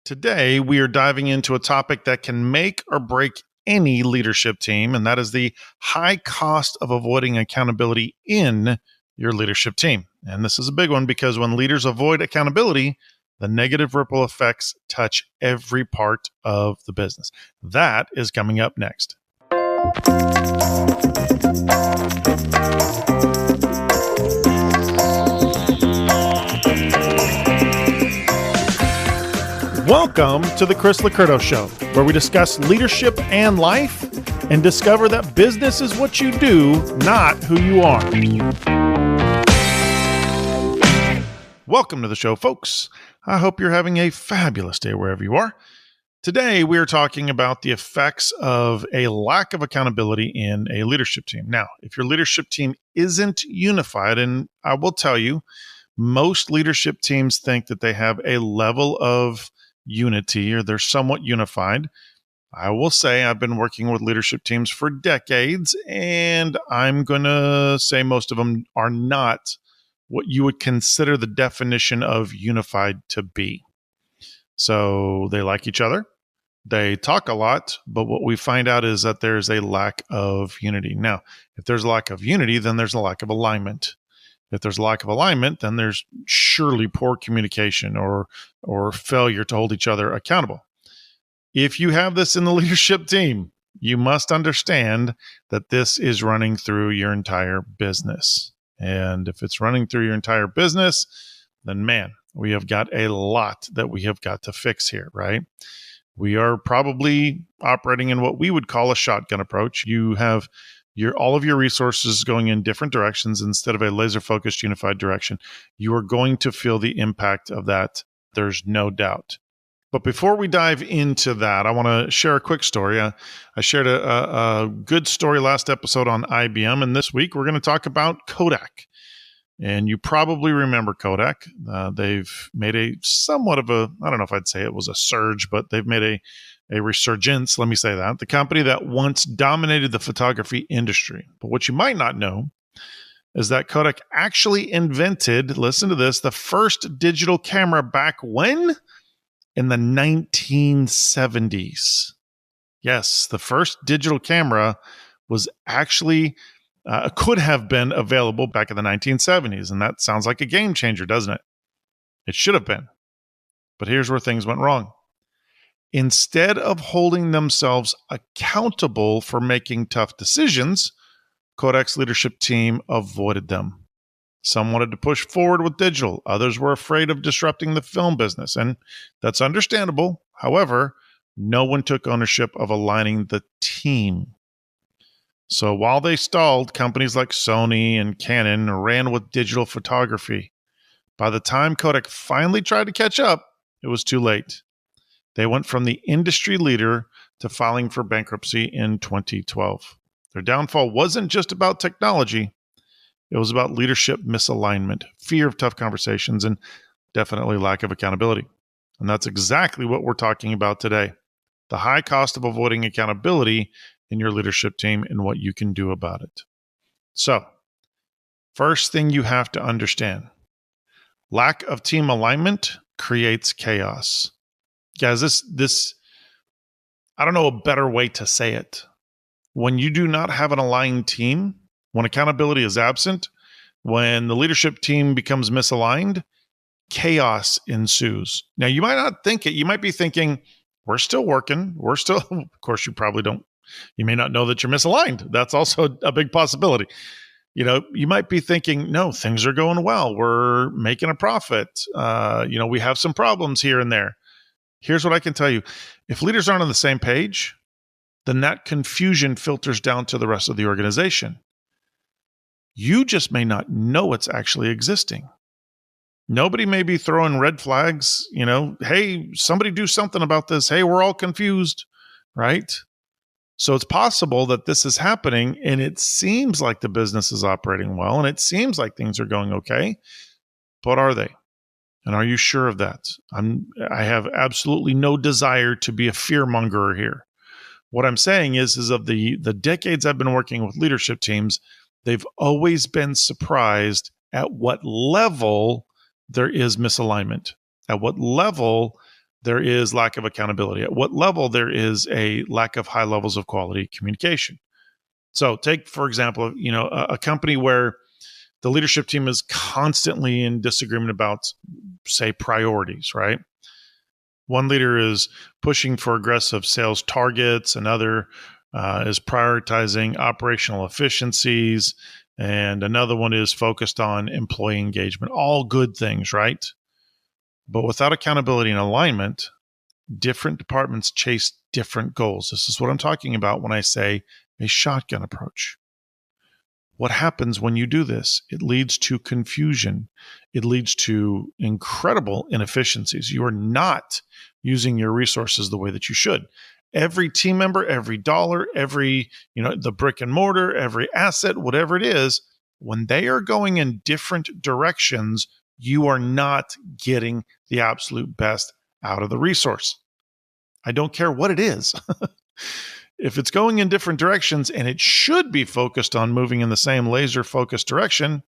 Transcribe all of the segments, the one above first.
Today, we are diving into a topic that can make or break any leadership team, and that is the high cost of avoiding accountability in your leadership team. And this is a big one because when leaders avoid accountability, the negative ripple effects touch every part of the business. That is coming up next. Welcome to the Chris Licurdo Show, where we discuss leadership and life and discover that business is what you do, not who you are. Welcome to the show, folks. I hope you're having a fabulous day wherever you are. Today, we are talking about the effects of a lack of accountability in a leadership team. Now, if your leadership team isn't unified, and I will tell you, most leadership teams think that they have a level of unity or they're somewhat unified. I will say I've been working with leadership teams for decades, and I'm going to say most of them are not what you would consider the definition of unified to be. So they like each other. They talk a lot, but what we find out is that there's a lack of unity. Now, if there's a lack of unity, then there's a lack of alignment. If there's a lack of alignment, then there's surely poor communication or failure to hold each other accountable. If you have this in the leadership team, you must understand that this is running through your entire business. And if it's running through your entire business, then man, we have got a lot that we have got to fix here, right? We are probably operating in what we would call a shotgun approach. You have all of your resources going in different directions instead of a laser-focused, unified direction. You are going to feel the impact of that. There's no doubt. But before we dive into that, I want to share a quick story. I shared a good story last episode on IBM, and this week we're going to talk about Kodak. And you probably remember Kodak. They've made a somewhat of a, I don't know if I'd say it was a surge, but they've made a resurgence, let me say that. The company that once dominated the photography industry. But what you might not know is that Kodak actually invented, listen to this, the first digital camera back when? In the 1970s. Yes, the first digital camera was actually could have been available back in the 1970s. And that sounds like a game changer, doesn't it? It should have been. But here's where things went wrong. Instead of holding themselves accountable for making tough decisions, Kodak's leadership team avoided them. Some wanted to push forward with digital. Others were afraid of disrupting the film business. And that's understandable. However, no one took ownership of aligning the team. So while they stalled, companies like Sony and Canon ran with digital photography. By the time Kodak finally tried to catch up, it was too late. They went from the industry leader to filing for bankruptcy in 2012. Their downfall wasn't just about technology. It was about leadership misalignment, fear of tough conversations, and definitely lack of accountability. And that's exactly what we're talking about today. The high cost of avoiding accountability in your leadership team and what you can do about it. So, first thing you have to understand, lack of team alignment creates chaos. Guys, this I don't know a better way to say it. When you do not have an aligned team, when accountability is absent, when the leadership team becomes misaligned, chaos ensues. Now, you might not think it. You might be thinking, we're still working. We're still, of course, you probably don't. You may not know that you're misaligned. That's also a big possibility. You know, you might be thinking, no, things are going well. We're making a profit. We have some problems here and there. Here's what I can tell you. If leaders aren't on the same page, then that confusion filters down to the rest of the organization. You just may not know it's actually existing. Nobody may be throwing red flags, hey, somebody do something about this. Hey, we're all confused, right? So it's possible that this is happening and it seems like the business is operating well and it seems like things are going okay, but are they? And are you sure of that? I have absolutely no desire to be a fearmonger here. What I'm saying is of the decades I've been working with leadership teams, they've always been surprised at what level there is misalignment, at what level there is lack of accountability? At what level there is a lack of high levels of quality communication? So take, for example, a company where the leadership team is constantly in disagreement about, say, priorities, right? One leader is pushing for aggressive sales targets, another is prioritizing operational efficiencies, and another one is focused on employee engagement. All good things, right? But without accountability and alignment, different departments chase different goals. This is what I'm talking about when I say a shotgun approach. What happens when you do this? It leads to confusion. It leads to incredible inefficiencies. You are not using your resources the way that you should. Every team member, every dollar, every, the brick and mortar, every asset, whatever it is, when they are going in different directions, you are not getting the absolute best out of the resource. I don't care what it is. If it's going in different directions and it should be focused on moving in the same laser focused direction,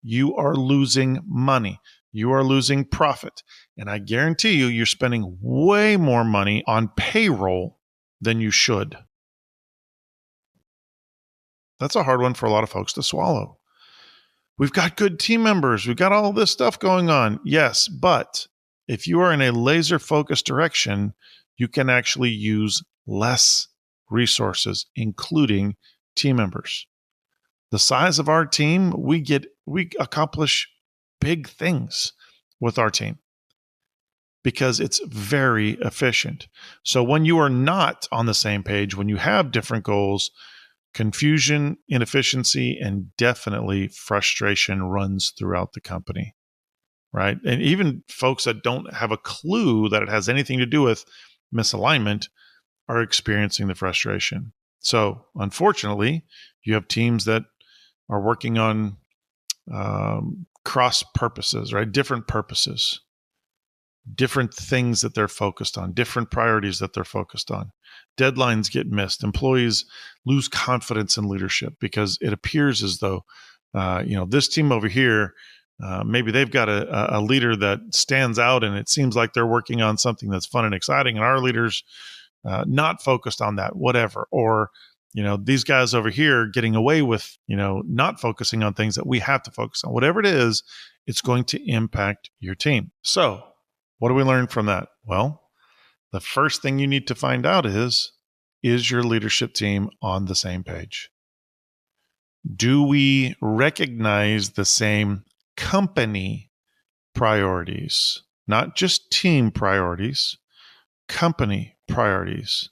you are losing money. You are losing profit. And I guarantee you, you're spending way more money on payroll than you should. That's a hard one for a lot of folks to swallow. We've got good team members. We've got all this stuff going on. Yes, but if you are in a laser focused direction, you can actually use less resources, including team members. The size of our team, we accomplish big things with our team because it's very efficient. So when you are not on the same page, when you have different goals, confusion, inefficiency, and definitely frustration runs throughout the company, right? And even folks that don't have a clue that it has anything to do with misalignment are experiencing the frustration. So unfortunately, you have teams that are working on cross purposes, right? Different purposes, different things that they're focused on, different priorities that they're focused on. Deadlines get missed. Employees lose confidence in leadership because it appears as though, this team over here, maybe they've got a leader that stands out and it seems like they're working on something that's fun and exciting, and our leaders not focused on that, whatever. Or, these guys over here getting away with, not focusing on things that we have to focus on. Whatever it is, it's going to impact your team. So what do we learn from that? Well, the first thing you need to find out is your leadership team on the same page? Do we recognize the same company priorities, not just team priorities, company priorities?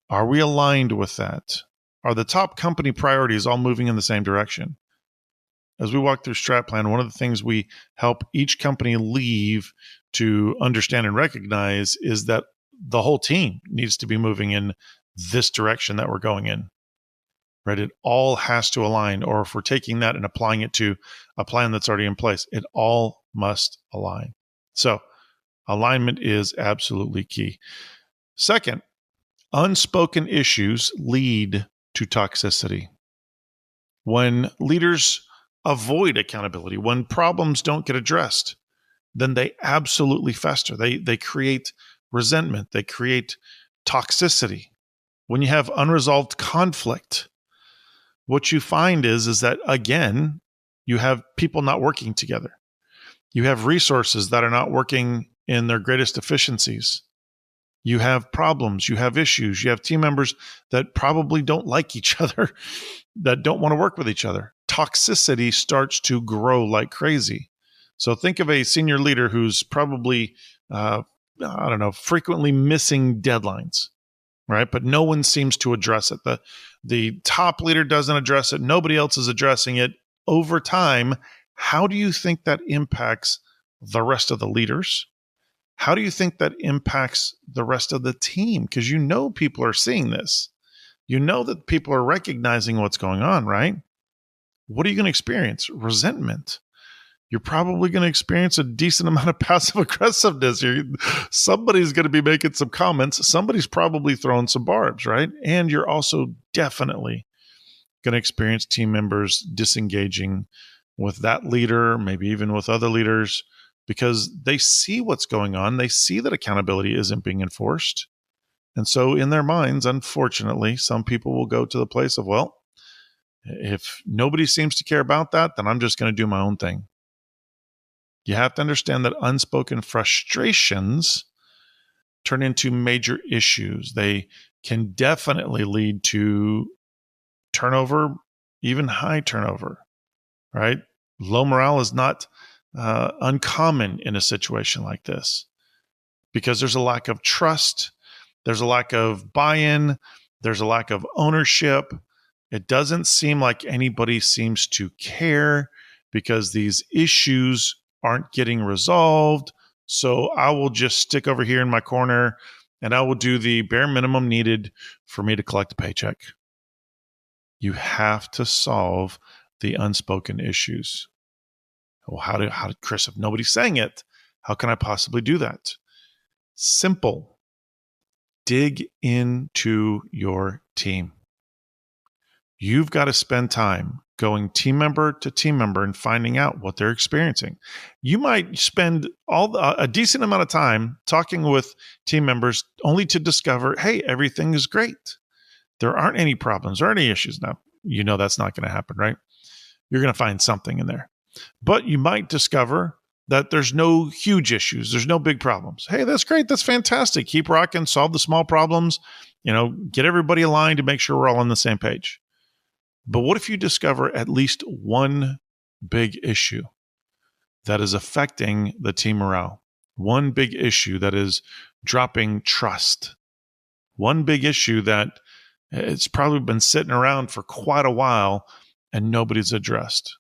Are we aligned with that? Are the top company priorities all moving in the same direction? As we walk through Strat Plan, one of the things we help each company leave to understand and recognize is that the whole team needs to be moving in this direction that we're going in, right? It all has to align, or if we're taking that and applying it to a plan that's already in place, it all must align. So alignment is absolutely key. Second, unspoken issues lead to toxicity. When leaders avoid accountability, when problems don't get addressed, then they absolutely fester. They create resentment. They create toxicity. When you have unresolved conflict, what you find is that, again, you have people not working together. You have resources that are not working in their greatest efficiencies. You have problems, you have issues, you have team members that probably don't like each other, that don't want to work with each other. Toxicity starts to grow like crazy. So think of a senior leader who's probably, frequently missing deadlines, right? But no one seems to address it. The top leader doesn't address it. Nobody else is addressing it. Over time, how do you think that impacts the rest of the leaders? How do you think that impacts the rest of the team? Because people are seeing this. That people are recognizing what's going on, right? What are you going to experience? Resentment. You're probably going to experience a decent amount of passive aggressiveness. Somebody's going to be making some comments. Somebody's probably throwing some barbs, right? And you're also definitely going to experience team members disengaging with that leader, maybe even with other leaders, because they see what's going on. They see that accountability isn't being enforced. And so in their minds, unfortunately, some people will go to the place of, well, if nobody seems to care about that, then I'm just going to do my own thing. You have to understand that unspoken frustrations turn into major issues. They can definitely lead to turnover, even high turnover, right? Low morale is not uncommon in a situation like this because there's a lack of trust, there's a lack of buy-in, there's a lack of ownership. It doesn't seem like anybody seems to care because these issues aren't getting resolved. So I will just stick over here in my corner and I will do the bare minimum needed for me to collect a paycheck. You have to solve the unspoken issues. Well, how did Chris, if nobody's saying it, how can I possibly do that? Simple. Dig into your team. You've got to spend time going team member to team member and finding out what they're experiencing. You might spend a decent amount of time talking with team members only to discover, hey, everything is great. There aren't any problems or any issues. Now, you know that's not going to happen, right? You're going to find something in there. But you might discover that there's no huge issues. There's no big problems. Hey, that's great. That's fantastic. Keep rocking. Solve the small problems. Get everybody aligned to make sure we're all on the same page. But what if you discover at least one big issue that is affecting the team morale? One big issue that is dropping trust. One big issue that it's probably been sitting around for quite a while and nobody's addressed.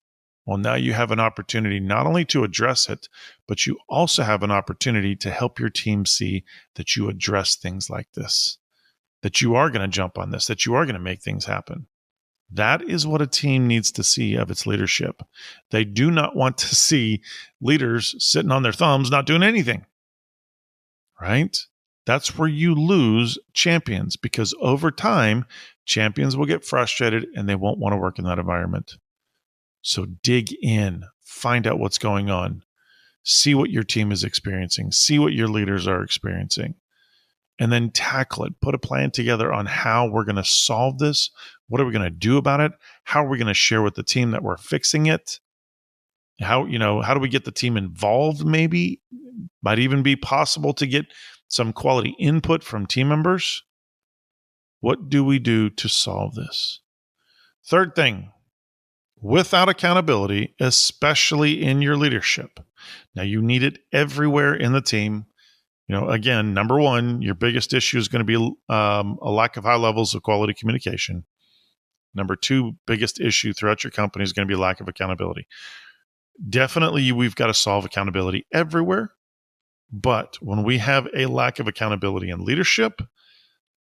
Well, now you have an opportunity not only to address it, but you also have an opportunity to help your team see that you address things like this, that you are going to jump on this, that you are going to make things happen. That is what a team needs to see of its leadership. They do not want to see leaders sitting on their thumbs, not doing anything, right? That's where you lose champions because over time, champions will get frustrated and they won't want to work in that environment. So dig in, find out what's going on, see what your team is experiencing, see what your leaders are experiencing, and then tackle it. Put a plan together on how we're going to solve this. What are we going to do about it? How are we going to share with the team that we're fixing it? How do we get the team involved maybe? Might even be possible to get some quality input from team members. What do we do to solve this? Third thing, without accountability, especially in your leadership. Now, you need it everywhere in the team. Again, number one, your biggest issue is going to be a lack of high levels of quality communication. Number two, biggest issue throughout your company is going to be lack of accountability. Definitely, we've got to solve accountability everywhere. But when we have a lack of accountability in leadership,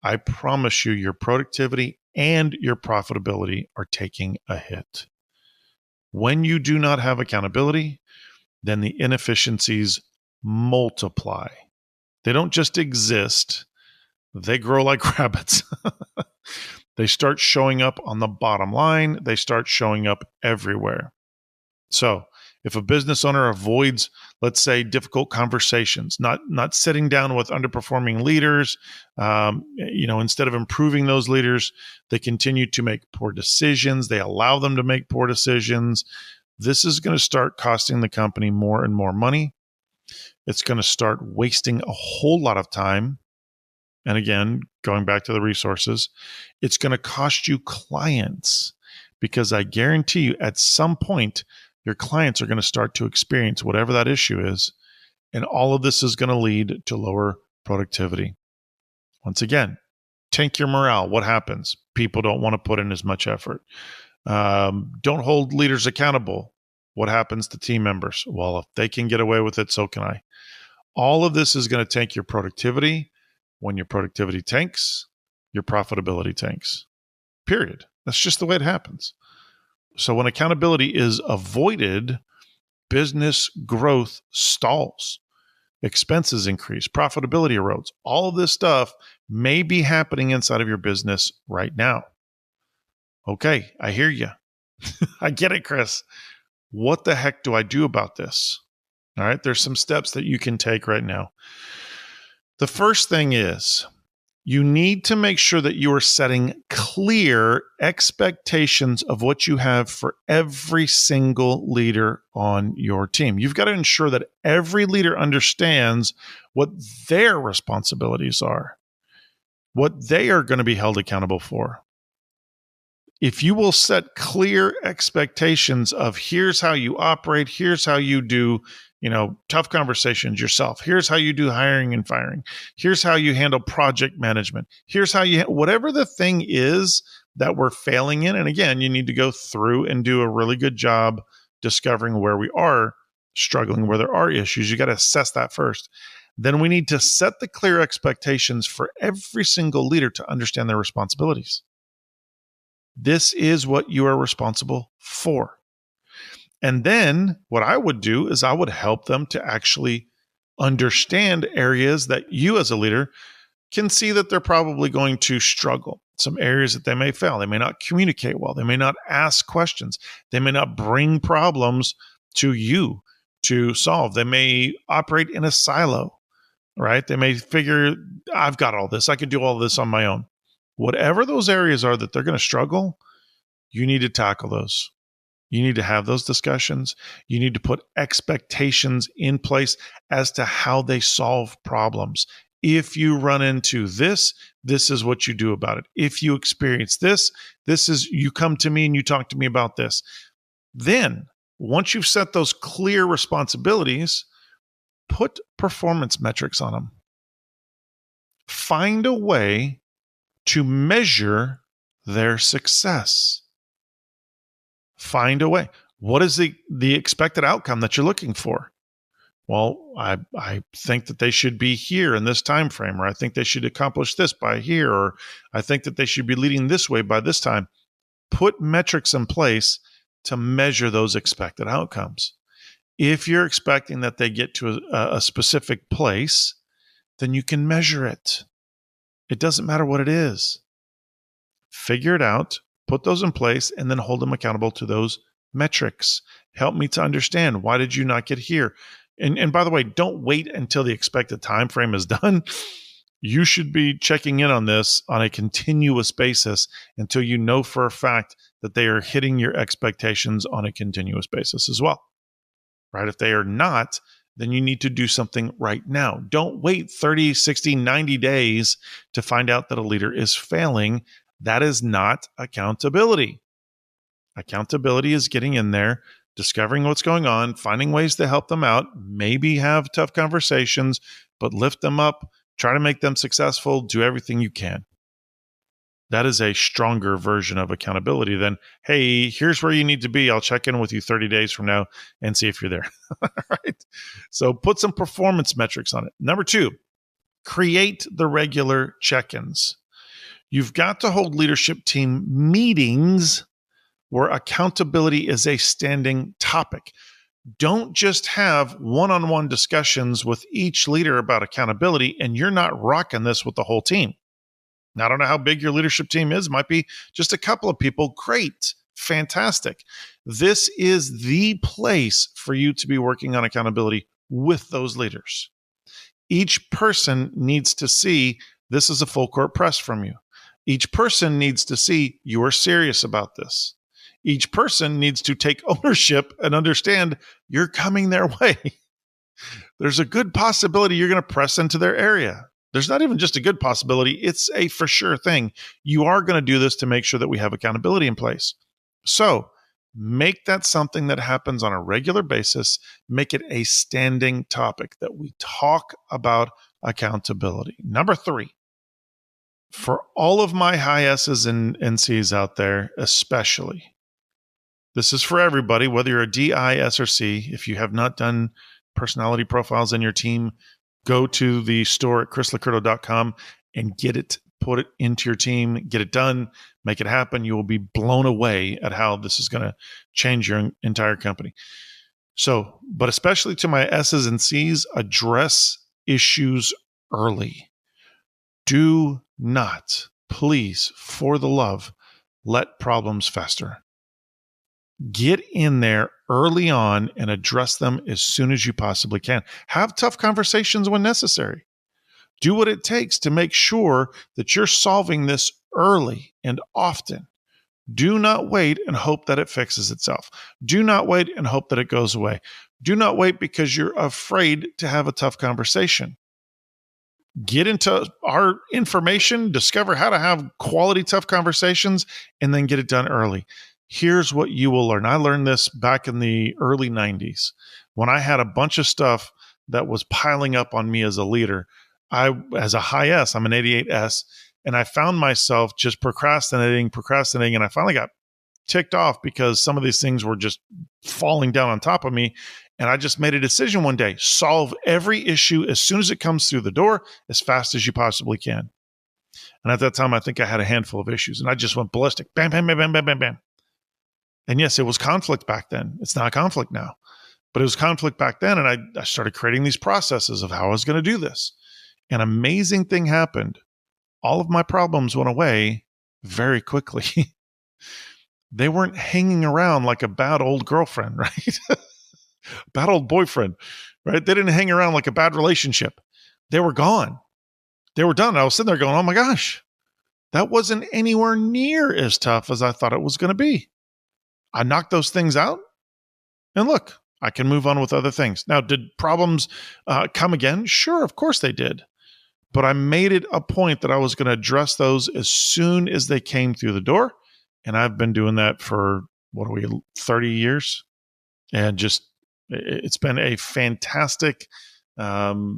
I promise you your productivity and your profitability are taking a hit. When you do not have accountability, then the inefficiencies multiply. They don't just exist. They grow like rabbits. They start showing up on the bottom line. They start showing up everywhere. So if a business owner avoids, let's say, difficult conversations, not sitting down with underperforming leaders, instead of improving those leaders, they continue to make poor decisions. They allow them to make poor decisions. This is going to start costing the company more and more money. It's going to start wasting a whole lot of time. And again, going back to the resources, it's going to cost you clients because I guarantee you at some point, your clients are going to start to experience whatever that issue is. And all of this is going to lead to lower productivity. Once again, tank your morale. What happens? People don't want to put in as much effort. Don't hold leaders accountable. What happens to team members? Well, if they can get away with it, so can I. All of this is going to tank your productivity. When your productivity tanks, your profitability tanks. Period. That's just the way it happens. So when accountability is avoided, business growth stalls, expenses increase, profitability erodes. All of this stuff may be happening inside of your business right now. Okay, I hear you. I get it, Chris. What the heck do I do about this? All right. There's some steps that you can take right now. The first thing is you need to make sure that you are setting clear expectations of what you have for every single leader on your team. You've got to ensure that every leader understands what their responsibilities are, what they are going to be held accountable for. If you will set clear expectations of here's how you operate, here's how you do, tough conversations yourself. Here's how you do hiring and firing. Here's how you handle project management. Here's how whatever the thing is that we're failing in. And again, you need to go through and do a really good job discovering where we are struggling, where there are issues. You got to assess that first. Then we need to set the clear expectations for every single leader to understand their responsibilities. This is what you are responsible for. And then what I would do is I would help them to actually understand areas that you as a leader can see that they're probably going to struggle. Some areas that they may fail. They may not communicate well. They may not ask questions. They may not bring problems to you to solve. They may operate in a silo, right? They may figure, I've got all this. I could do all this on my own. Whatever those areas are that they're going to struggle, you need to tackle those. You need to have those discussions. You need to put expectations in place as to how they solve problems. If you run into this, this is what you do about it. If you experience this, this is, you come to me and you talk to me about this. Then, once you've set those clear responsibilities, put performance metrics on them. Find a way to measure their success. Find a way. What is the expected outcome that you're looking for? Well, I think that they should be here in this time frame, or I think they should accomplish this by here, or I think that they should be leading this way by this time. Put metrics in place to measure those expected outcomes. If you're expecting that they get to a specific place, then you can measure it. It doesn't matter what it is. Figure it out, put those in place, and then hold them accountable to those metrics. Help me to understand, why did you not get here? And by the way, don't wait until the expected time frame is done. You should be checking in on this on a continuous basis until you know for a fact that they are hitting your expectations on a continuous basis as well. Right? If they are not, then you need to do something right now. Don't wait 30, 60, 90 days to find out that a leader is failing. That is not accountability. Accountability is getting in there, discovering what's going on, finding ways to help them out, maybe have tough conversations, but lift them up, try to make them successful, do everything you can. That is a stronger version of accountability than, hey, here's where you need to be. I'll check in with you 30 days from now and see if you're there. Right? So put some performance metrics on it. Number 2, create the regular check-ins. You've got to hold leadership team meetings where accountability is a standing topic. Don't just have one-on-one discussions with each leader about accountability and you're not rocking this with the whole team. Now, I don't know how big your leadership team is. It might be just a couple of people. Great. Fantastic. This is the place for you to be working on accountability with those leaders. Each person needs to see this is a full court press from you. Each person needs to see you are serious about this. Each person needs to take ownership and understand you're coming their way. There's a good possibility you're going to press into their area. There's not even just a good possibility. It's a for sure thing. You are going to do this to make sure that we have accountability in place. So make that something that happens on a regular basis. Make it a standing topic that we talk about accountability. Number 3, for all of my high S's and C's out there, especially, this is for everybody, whether you're a D, I, S, or C. If you have not done personality profiles in your team, go to the store at chrislicurdo.com and get it, put it into your team, get it done, make it happen. You will be blown away at how this is going to change your entire company. So, but especially to my S's and C's, address issues early. Do not, please, for the love, let problems fester. Get in there early on and address them as soon as you possibly can. Have tough conversations when necessary. Do what it takes to make sure that you're solving this early and often. Do not wait and hope that it fixes itself. Do not wait and hope that it goes away. Do not wait because you're afraid to have a tough conversation. Get into our information, discover how to have quality, tough conversations, and then get it done early. Here's what you will learn. I learned this back in the early 90s when I had a bunch of stuff that was piling up on me as a leader. As a high S, I'm an 88S, and I found myself just procrastinating, and I finally got ticked off because some of these things were just falling down on top of me. And I just made a decision one day: solve every issue as soon as it comes through the door, as fast as you possibly can. And at that time, I think I had a handful of issues, and I just went ballistic. Bam, bam, bam, bam, bam, bam, bam. And yes, it was conflict back then. It's not conflict now, but it was conflict back then. And I started creating these processes of how I was going to do this. An amazing thing happened. All of my problems went away very quickly. They weren't hanging around like a bad old girlfriend, right? Bad old boyfriend, right? They didn't hang around like a bad relationship. They were gone. They were done. I was sitting there going, oh my gosh, that wasn't anywhere near as tough as I thought it was going to be. I knocked those things out, and look, I can move on with other things. Now, did problems come again? Sure, of course they did. But I made it a point that I was going to address those as soon as they came through the door. And I've been doing that for, 30 years? And just, it's been a fantastic,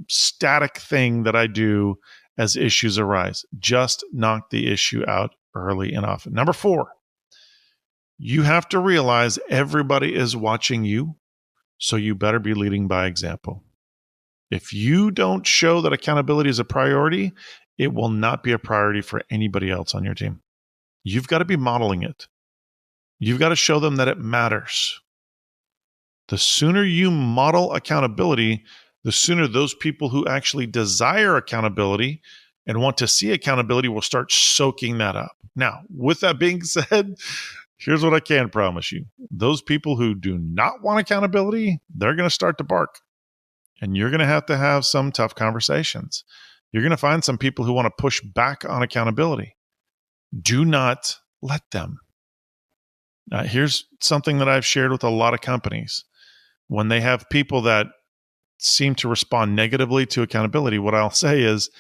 static thing that I do as issues arise. Just knock the issue out early and often. Number 4, you have to realize everybody is watching you, so you better be leading by example. If you don't show that accountability is a priority, it will not be a priority for anybody else on your team. You've got to be modeling it. You've got to show them that it matters. The sooner you model accountability, the sooner those people who actually desire accountability and want to see accountability will start soaking that up. Now, with that being said, here's what I can promise you. Those people who do not want accountability, they're going to start to bark. And you're going to have some tough conversations. You're going to find some people who want to push back on accountability. Do not let them. Here's something that I've shared with a lot of companies. When they have people that seem to respond negatively to accountability, what I'll say is,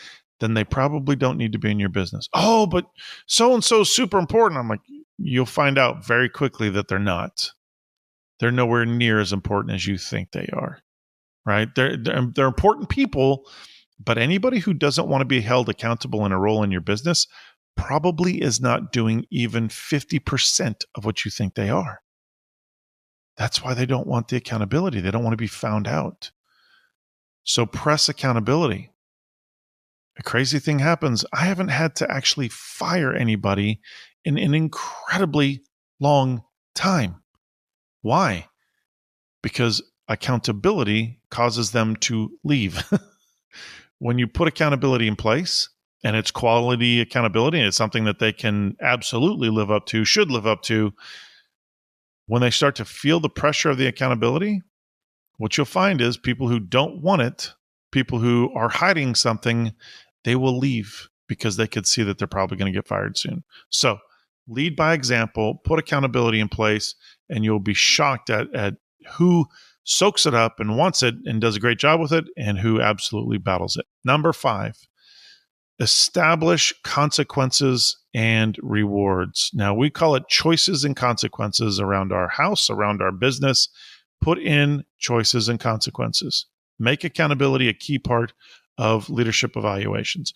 then they probably don't need to be in your business. Oh, but so-and-so is super important. I'm like, you'll find out very quickly that they're not. They're nowhere near as important as you think they are, right? They're important people, but anybody who doesn't want to be held accountable in a role in your business probably is not doing even 50% of what you think they are. That's why they don't want the accountability. They don't want to be found out. So press accountability. A crazy thing happens. I haven't had to actually fire anybody in an incredibly long time. Why? Because accountability causes them to leave. When you put accountability in place, and it's quality accountability, and it's something that they can absolutely live up to, should live up to, when they start to feel the pressure of the accountability, what you'll find is people who don't want it, people who are hiding something, they will leave because they could see that they're probably going to get fired soon. So lead by example, put accountability in place, and you'll be shocked at who soaks it up and wants it and does a great job with it, and who absolutely battles it. Number 5, establish consequences and rewards. Now, we call it choices and consequences around our house, around our business. Put in choices and consequences. Make accountability a key part of leadership evaluations.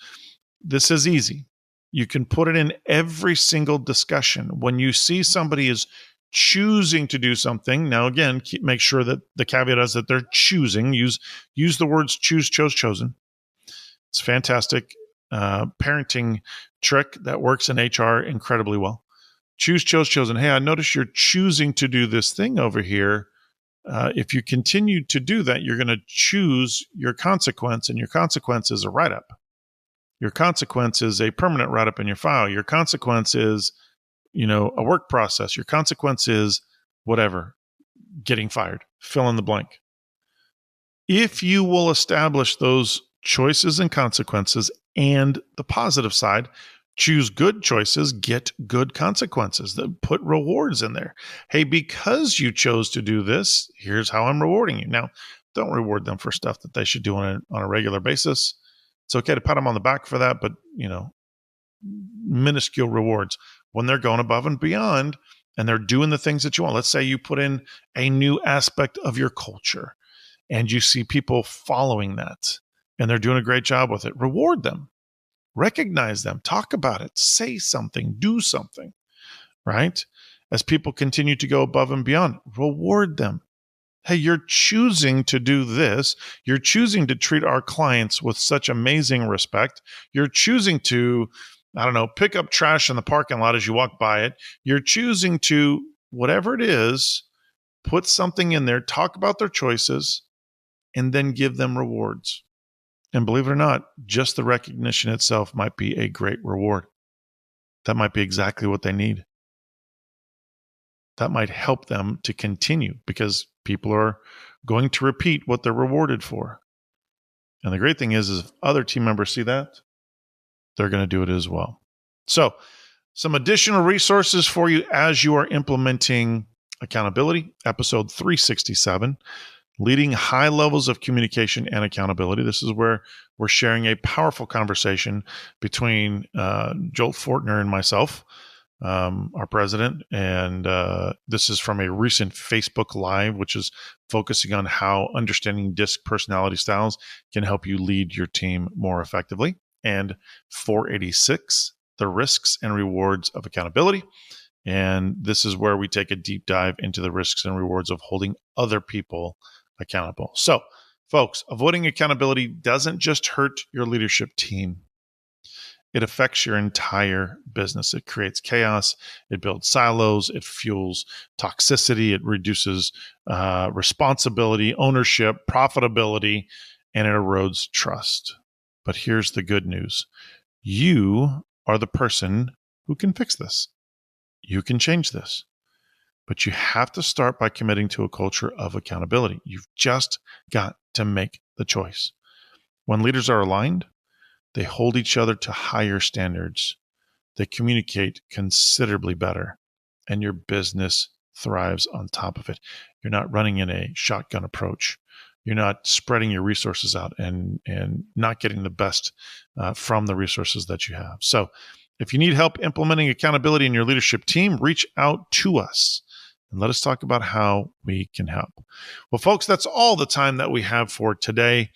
This is easy. You can put it in every single discussion. When you see somebody is choosing to do something, now again, make sure that the caveat is that they're choosing. Use the words choose, chose, chosen. It's fantastic parenting trick that works in HR incredibly well. Choose, chose, chosen. Hey, I notice you're choosing to do this thing over here. If you continue to do that, you're going to choose your consequence, and your consequence is a write-up. Your consequence is a permanent write-up in your file. Your consequence is, a work process. Your consequence is whatever, getting fired, fill in the blank. If you will establish those choices and consequences, and the positive side, choose good choices, get good consequences, that put rewards in there. Hey, because you chose to do this, here's how I'm rewarding you. Now, don't reward them for stuff that they should do on a regular basis. It's okay to pat them on the back for that, but, minuscule rewards when they're going above and beyond and they're doing the things that you want. Let's say you put in a new aspect of your culture and you see people following that and they're doing a great job with it. Reward them, recognize them, talk about it, say something, do something, right? As people continue to go above and beyond, reward them. Hey, you're choosing to do this. You're choosing to treat our clients with such amazing respect. You're choosing to, pick up trash in the parking lot as you walk by it. You're choosing to, whatever it is, put something in there, talk about their choices, and then give them rewards. And believe it or not, just the recognition itself might be a great reward. That might be exactly what they need. That might help them to continue because people are going to repeat what they're rewarded for. And the great thing is if other team members see that, they're going to do it as well. So, some additional resources for you as you are implementing accountability. Episode 367, Leading High Levels of Communication and Accountability. This is where we're sharing a powerful conversation between Joel Fortner and myself, our president. And this is from a recent Facebook Live, which is focusing on how understanding DISC personality styles can help you lead your team more effectively. And 486, The Risks and Rewards of Accountability. And this is where we take a deep dive into the risks and rewards of holding other people accountable. So, folks, avoiding accountability doesn't just hurt your leadership team. It affects your entire business. It creates chaos. It builds silos. It fuels toxicity. It reduces responsibility, ownership, profitability, and it erodes trust. But here's the good news. You are the person who can fix this. You can change this. But you have to start by committing to a culture of accountability. You've just got to make the choice. When leaders are aligned, they hold each other to higher standards. They communicate considerably better, and your business thrives on top of it. You're not running in a shotgun approach. You're not spreading your resources out and not getting the best from the resources that you have. So if you need help implementing accountability in your leadership team, reach out to us and let us talk about how we can help. Well, folks, that's all the time that we have for today.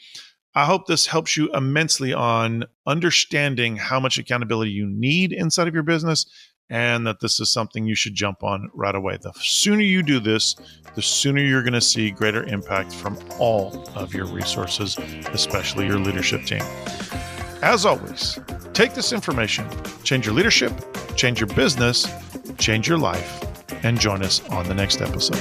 I hope this helps you immensely on understanding how much accountability you need inside of your business and that this is something you should jump on right away. The sooner you do this, the sooner you're going to see greater impact from all of your resources, especially your leadership team. As always, take this information, change your leadership, change your business, change your life, and join us on the next episode.